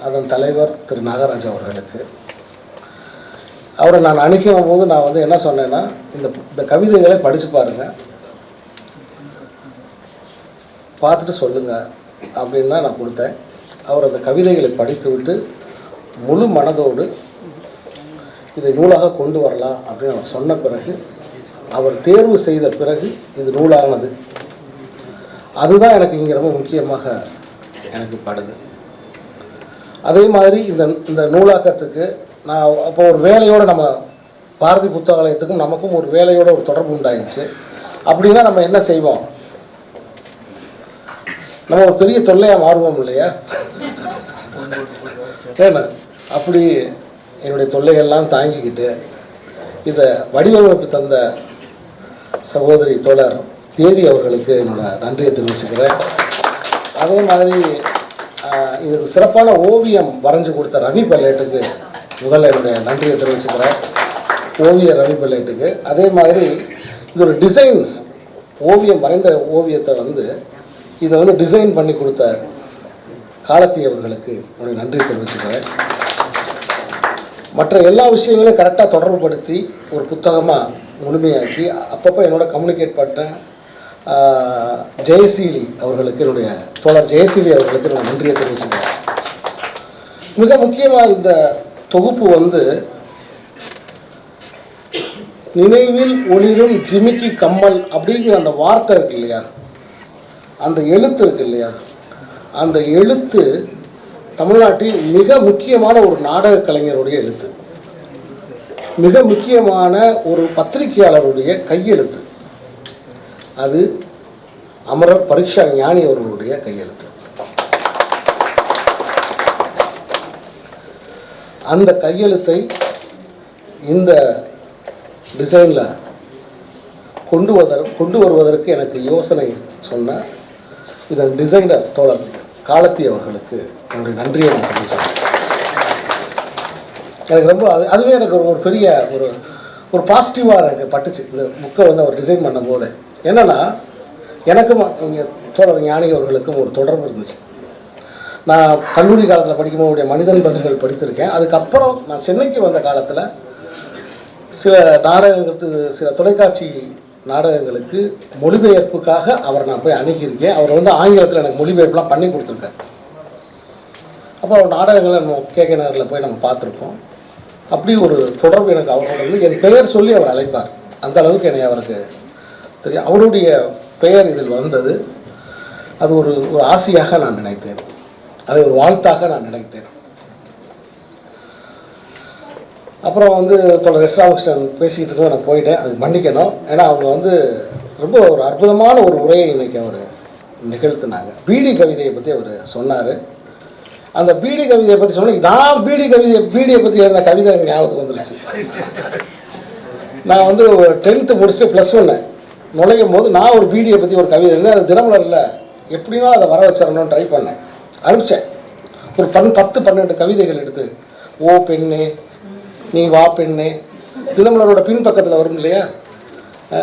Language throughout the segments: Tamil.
அதன் தலைவர் திரு நாகராஜ் அவர்களுக்கு. அவரை நான் அணுகும் போது நான் வந்து என்ன சொன்னேன்னா, இந்த கவிதைகளை படித்து பாருங்கள், பார்த்துட்டு சொல்லுங்கள் அப்படின்னு தான் நான் கொடுத்தேன். அவர் அந்த கவிதைகளை படித்து விட்டு முழு மனதோடு இதை நூலாக கொண்டு வரலாம் அப்படின்னு அவர் சொன்ன பிறகு, அவர் தேர்வு செய்த பிறகு இது நூலானது. அதுதான் எனக்கு இங்கே ரொம்ப முக்கியமாக எனக்கு படுது. அதே மாதிரி இந்த நூலாக்கத்துக்கு நான் அப்போ ஒரு வேலையோடு நம்ம பாரதி புத்தகாலயத்துக்கும் நமக்கும் ஒரு வேலையோட ஒரு தொடர்பு உண்டாயிடுச்சு. அப்படின்னா நம்ம என்ன செய்வோம், நம்ம ஒரு பெரிய தொல்லையாக மாறுவோம் இல்லையா? ஏன்னா அப்படி என்னுடைய தொல்லைகள்லாம் தாங்கிக்கிட்டு இதை வடிவமைப்பு தந்த சகோதரி தோழர் தேவி அவர்களுக்கு என்னோட நன்றியை தெரிவிச்சுக்கிறேன். அதே மாதிரி இதுக்கு சிறப்பான ஓவியம் வரைஞ்சி கொடுத்த ரவி பல்லேட்டுக்கு முதல்ல என்னுடைய நன்றியை தெரிவிச்சுக்கிறேன், ஓவியர் ரவி பல்லேட்டுக்கு. அதே மாதிரி இது ஒரு டிசைன்ஸ் ஓவியம் வரைந்த ஓவியத்தை வந்து இதை வந்து டிசைன் பண்ணி கொடுத்த காலத்தி அவர்களுக்கு என்னுடைய நன்றியை தெரிவிச்சுக்கிறேன். மற்ற எல்லா விஷயங்களையும் கரெக்டாக தொடர்புபடுத்தி ஒரு புத்தகமாக முழுமையாக்கி அப்பப்போ என்னோட கம்யூனிகேட் பண்ண ஜெயசீலி அவர்களுக்கு என்னுடைய தோழர் ஜெயசீலி அவர்களுக்கு என்னோட நன்றியை தெரிவிச்சுக்கிறேன். மிக முக்கியமாக இந்த தொகுப்பு வந்து நினைவில் ஒளிரும் ஜிமிக்கி கம்மல் அப்படிங்கிற அந்த வார்த்தை இருக்கு இல்லையா, அந்த எழுத்து இருக்கு இல்லையா, அந்த எழுத்து தமிழ்நாட்டில் மிக முக்கியமான ஒரு நாடக கலைஞருடைய எழுத்து, மிக முக்கியமான ஒரு பத்திரிகையாளருடைய கையெழுத்து. அது அமரர் பரீட்சா ஞானி அவர்களுடைய கையெழுத்து. அந்த கையெழுத்தை இந்த டிசைனில் கொண்டு வருவதற்கு எனக்கு யோசனை சொன்ன இதன் டிசைனர் தோழர் காலத்தி அவர்களுக்கு என்னுடைய நன்றியை நான் தெரிவிச்சேன். எனக்கு ரொம்ப அதுவே எனக்கு ஒரு பெரிய ஒரு பாசிட்டிவாக எனக்கு பட்டுச்சு இந்த புக்கை வந்து அவர் டிசைன் பண்ணும் போது. என்னென்னா எனக்கும் இங்கே தோழர் ஞானி அவர்களுக்கும் ஒரு தொடர்பு இருந்துச்சு. நான் கல்லூரி காலத்தில் படிக்கும்போது மனிதன் பதில்கள் படித்திருக்கேன். அதுக்கப்புறம் நான் சென்னைக்கு வந்த காலத்தில் சில நாடகங்களுக்கு, சில தொலைக்காட்சி நாடகங்களுக்கு மொழிபெயர்ப்புக்காக அவரை நான் போய் அணுகியிருக்கேன். அவர் வந்து ஆங்கிலத்தில் எனக்கு மொழிபெயர்ப்புலாம் பண்ணி கொடுத்துருக்காரு. அப்போ அவர் நாடகங்களை நம்ம கேகே நகரில் போய் நம்ம பார்த்துருப்போம். அப்படி ஒரு தொடர்பு எனக்கு அவரோட வந்து என் பெயர் சொல்லி அவர் அழைப்பார். அந்த அளவுக்கு என்னை அவருக்கு தெரியும். அவருடைய பெயர் இதில் வந்தது. அது ஒரு ஆசையாக நான் நினைத்தேன், அதை ஒரு வாழ்த்தாக நான் நினைத்தேன். அப்புறம் வந்து தோழர் எஸ் ராமகிருஷ்ணன் பேசிக்கிட்டு இருக்கோம், நான் போயிட்டேன், அது மன்னிக்கணும். ஏன்னா அவங்க வந்து ரொம்ப ஒரு அற்புதமான ஒரு உரையை இன்றைக்கி அவர் நிகழ்த்தினாங்க. பீடி கவிதையை பற்றி அவர் சொன்னார். அந்த பீடி கவிதையை பற்றி சொன்னால் நான் பீடியை பற்றி எழுதின கவிதை எனக்கு ஞாபகத்துக்கு வந்துருச்சு. நான் வந்து ஒரு 10th முடிச்சுட்டு +1 நுழையும் போது நான் ஒரு பீடியை பற்றி ஒரு கவிதை இருந்தேன். அது தினமலரில் எப்படின்னா அதை வர வச்சிடணும்னு ட்ரை பண்ணேன், அனுப்பிச்சேன். ஒரு 10-12 கவிதைகள் எடுத்து, ஓ பெண்ணே நீ வா பெண்ணே, தினமலரோட பின்பக்கத்தில் வரும் இல்லையா,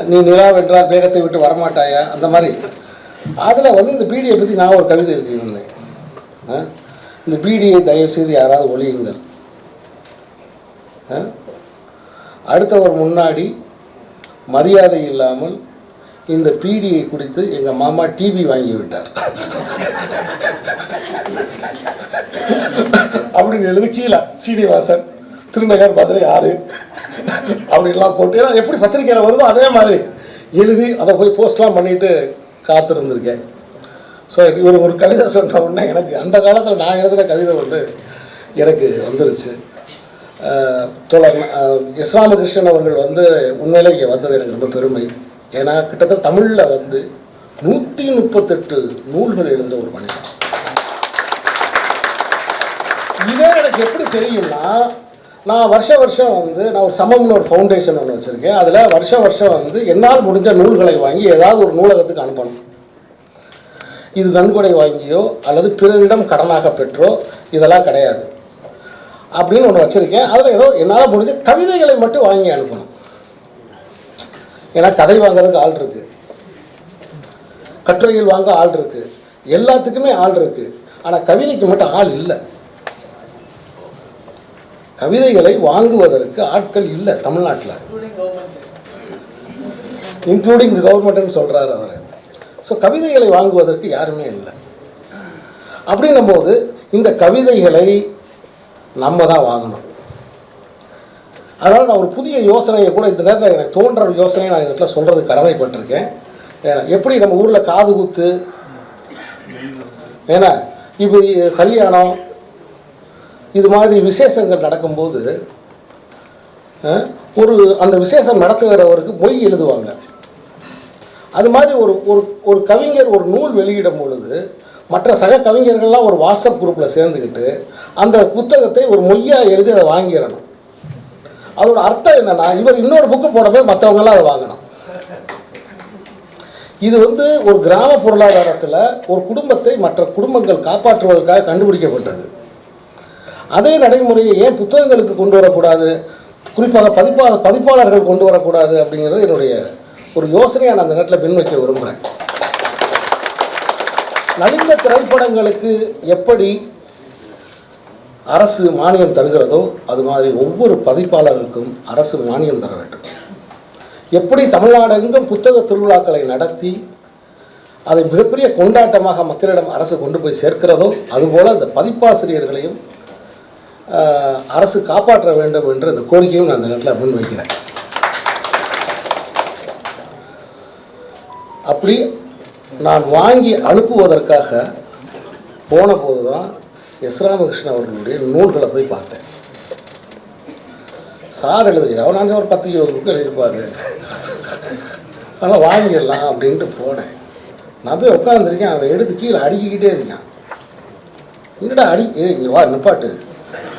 நீ நிலாவென்றால் வேகத்தை விட்டு வரமாட்டாயா, அந்த மாதிரி. அதில் வந்து இந்த பீடியை பற்றி நான் ஒரு கவிதை எழுதியிருந்தேன். இந்த பீடியை தயவு செய்து யாராவது ஒழியுங்கள், அடுத்தவர் முன்னாடி மரியாதை இல்லாமல் இந்த பீடியை குடித்து எங்கள் மாமா டிவி வாங்கி விட்டார் அப்படின்னு எழுதி கீழே சீனிவாசன் திருநகர் மதுரை 6 அப்படின்லாம் போட்டு எப்படி பத்திரிக்கையில் வருதோ அதே மாதிரி எழுதி அதை போய் போஸ்ட்லாம் பண்ணிட்டு காத்திருந்திருக்கேன். ஸோ இவர் ஒரு கவிதை சொன்ன உடனே எனக்கு அந்த காலத்தில் நான் எழுதின கவிதை ஒன்று எனக்கு வந்துருச்சு. தோழர் எஸ் ராமகிருஷ்ணன் அவர்கள் வந்து உண்மையிலே இங்கே வந்தது எனக்கு ரொம்ப பெருமை. ஏன்னா கிட்டத்தட்ட தமிழில் வந்து 138 நூல்கள் எழுந்த ஒரு மனிதன். இதே எனக்கு எப்படி தெரியும்னா, நான் வருஷம் வந்து நான் ஒரு சமம்னு ஒரு ஃபவுண்டேஷன் ஒன்று வச்சுருக்கேன். அதில் வருஷம் வந்து என்னால் முடிஞ்ச நூல்களை வாங்கி ஏதாவது ஒரு நூலகத்துக்கு அனுப்பணும். இது நன்கொடை வாங்கியோ அல்லது பிறரிடம் கடனாக பெற்றோ இதெல்லாம் கிடையாது அப்படின்னு ஒன்று வச்சுருக்கேன். அதில் ஏதோ என்னால் முடிஞ்ச கவிதைகளை மட்டும் வாங்கி அனுப்பணும். ஏன்னா கதை வாங்கிறதுக்கு ஆள் இருக்குது, கட்டுரைகள் வாங்க ஆள் இருக்குது, எல்லாத்துக்குமே ஆள் இருக்குது. ஆனால் கவிதைக்கு மட்டும் ஆள் இல்லை. கவிதைகளை வாங்குவதற்கு ஆட்கள் இல்லை தமிழ்நாட்டில், இன்க்ளூடிங் கவர்மெண்ட்னு சொல்கிறார் அவர். ஸோ கவிதைகளை வாங்குவதற்கு யாருமே இல்லை. அப்படின்னும் போது இந்த கவிதைகளை நம்ம தான் வாங்கணும். அதனால் நான் ஒரு புதிய யோசனையை கூட இந்த நேரத்தில் எனக்கு தோன்ற யோசனையை நான் இந்த இடத்துல சொல்கிறதுக்கு கடமைப்பட்டிருக்கேன். எப்படி நம்ம ஊரில் காது குத்து, ஏன்னா இப்போ கல்யாணம் இது மாதிரி விசேஷங்கள் நடக்கும்போது ஒரு அந்த விசேஷம் நடத்துகிறவருக்கு மொய் எழுதுவாங்க. அது மாதிரி ஒரு கவிஞர் ஒரு நூல் வெளியிடும் பொழுது மற்ற சக கவிஞர்கள்லாம் ஒரு வாட்ஸ்அப் குரூப்பில் சேர்ந்துக்கிட்டு அந்த புத்தகத்தை ஒரு மொய்யாக எழுதி அதை வாங்கிடணும். அதோட அர்த்தம் என்னென்னா, இவர் இன்னொரு புக்கு போடும்போது மற்றவங்களாம் அதை வாங்கணும். இது ஒரு கிராம பொருளாதாரத்தில் ஒரு குடும்பத்தை மற்ற குடும்பங்கள் காப்பாற்றுவதற்காக கண்டுபிடிக்கப்பட்டது. அதே நடைமுறையை ஏன் புத்தகங்களுக்கு கொண்டு வரக்கூடாது, குறிப்பாக பதிப்பாளர்கள் கொண்டு வரக்கூடாது அப்படிங்கிறது என்னுடைய ஒரு யோசனையை நான் அந்த நேரத்தில் பின்வைக்க விரும்புகிறேன். நலிந்த திரைப்படங்களுக்கு எப்படி அரசு மானியம் தருகிறதோ அது மாதிரி ஒவ்வொரு பதிப்பாளர்களுக்கும் அரசு மானியம் தர வேண்டும். எப்படி தமிழ்நாடெங்கும் புத்தக திருவிழாக்களை நடத்தி அதை மிகப்பெரிய கொண்டாட்டமாக மக்களிடம் அரசு கொண்டு போய் சேர்க்கிறதோ அதுபோல் அந்த பதிப்பாசிரியர்களையும் அரசு காப்பாற்ற வேண்டும் என்ற இந்த கோரிக்கையும் நான் அந்த நேரத்தில் முன்வைக்கிறேன். அப்படி நான் வாங்கி அனுப்புவதற்காக போன போது தான் எஸ் ராமகிருஷ்ணன் அவர்களுடைய நூல்களை போய் பார்த்தேன். சார் எழுதுங்க எவனாச்சும் ஒரு 10-20 புக்கு எழுதியிருப்பார், அதெல்லாம் வாங்கிடலாம் அப்படின்ட்டு போனேன். நான் போய் உட்காந்துருக்கேன், அவன் எடுத்து கீழே அடிக்கிக்கிட்டே இருக்கான். என்னடா இங்கே வா நிப்பாட்டு,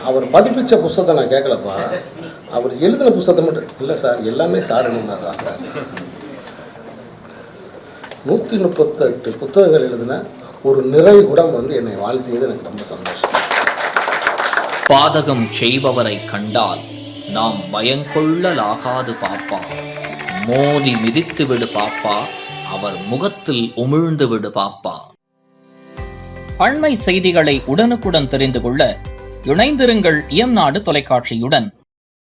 அவர் பதிப்பிச்ச புத்தகத்தை நான் கேட்கலப்பா, அவர் எழுதின புத்தகத்தை மட்டும் இல்லை சார், எல்லாமே சார் எழுதினாதான் சார். 138 புத்தகங்கள் எழுதின ஒரு நிறைகுடம் என்னை வாழ்த்தியது எனக்கு ரொம்ப சந்தோஷம். பாதகம் செய்பவரை கண்டால் நாம் பயங்கொள்ளலாகாது பாப்பா, மோதி மிதித்து விடு பாப்பா, அவர் முகத்தில் உமிழ்ந்து விடு பாப்பா. அண்மை செய்திகளை உடனுக்குடன் தெரிந்து கொள்ள இணைந்திருங்கள் இயம்நாடு தொலைக்காட்சியுடன்.